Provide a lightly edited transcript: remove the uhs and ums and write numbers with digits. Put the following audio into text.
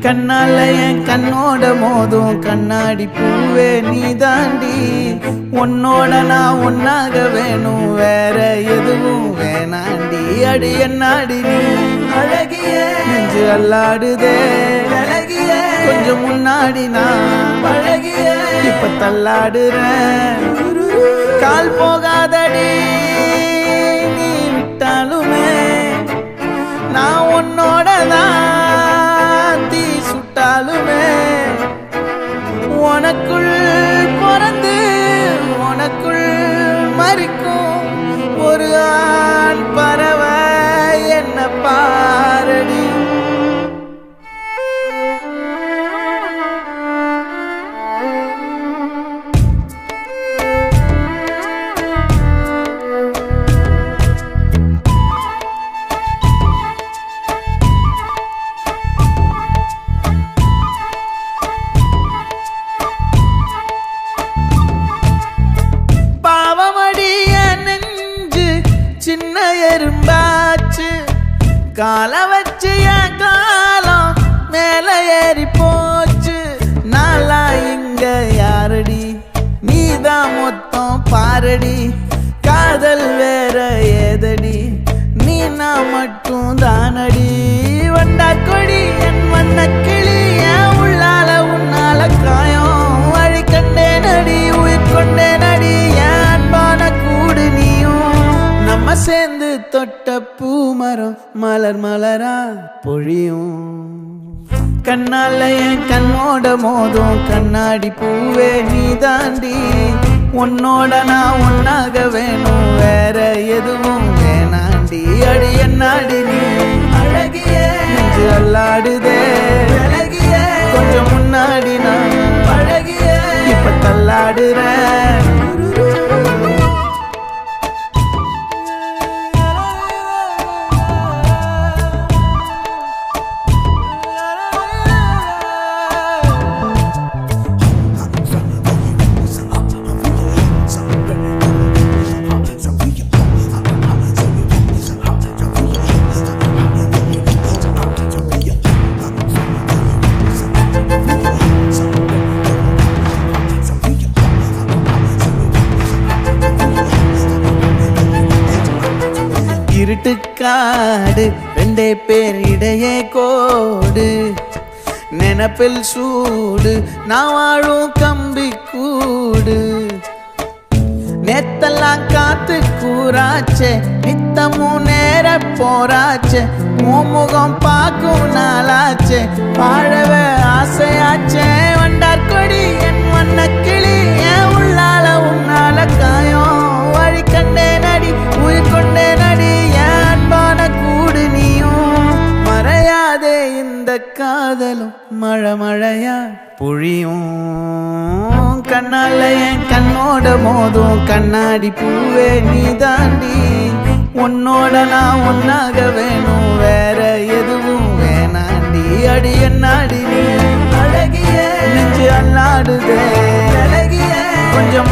கண்ணால என் கண்ணோட மோதும் கண்ணாடி பூவே நீ தாண்டி. உன்னோட நான் ஒன்னாக வேணும், வேற எதுவும் வேணாண்டி. அடி என்னாடி நீ அழகிய நெஞ்சு அல்லாடுதே அழகிய. கொஞ்சம் முன்னாடி நான் பழகிய இப்ப தள்ளாடுறேன். கால் போகாதடி நீ விட்டாலுமே, நான் உன்னோட தான் தீ சுட்டாலுமே. உனக்குள் பிறந்து உனக்குள் மறிக்கும் ஒரு ஆண் பறவை என்ன பாரடி. சின்ன எறும்பாச்சு கால வச்சு என் காலம் மேல ஏறி போச்சு. நாளா இங்க யாரடி நீதான் மொத்தம் பாரடி. காதல் வேற ஏதடி நீ நான் மட்டும் தானடி. வண்டா கொடி என் வண்ண கிளி என் உள்ளால உன்னால காயம் வழி கண்டே நடி உயிர் கொண்டே நடி. என் அன்பான கூடு நீயும் நம்ம சேர்ந்து தொட்ட பூமரம் மலர் மலரா பொழியும். கண்ணால என் கண்ணோட மோதும் கண்ணாடி பூவே நீ தாண்டி. உன்னோட நான் ஒன்னாக வேணும், வேற எதுவும் வேணாண்டி. அடி என்னாடி நீ அழகிய நெஞ்சு அல்லாடுதே அழகிய. கொஞ்சம் முன்னாடி நான் பழகிய இப்ப தள்ளாடுறேன். இருட்டுக்காடு ரெண்டே பேர் இடையே கோடு. நினப்பில் சூடு நான் வாழும் கம்பி கூடு. நேத்தெல்லாம் காத்து கூறாச்சே நித்தமும் நேர போராச்சே. முகம் பார்க்கும் நாளாச்சே வாழவே ஆசையாச்சே. வண்டார் கொடி என் வண்ண கிளி என் உள்ளால உன்னால காயம் வழி கண்டே நடி உயிர் கொண்டே நடி. என் அன்பான கூடு நீயும் மறையாதே இந்த காதலும் மழை மழையா பொழியும். கண்ணால என் கண்ணோட மோதும் கண்ணாடி பூவே நீ தாண்டி. உன்னோட நான் ஒன்னாக வேணும், வேற எதுவும் வேணாண்டி. அடி என்னாடி நீ அழகிய நெஞ்சு அல்லாடுதே அழகிய. கொஞ்சம்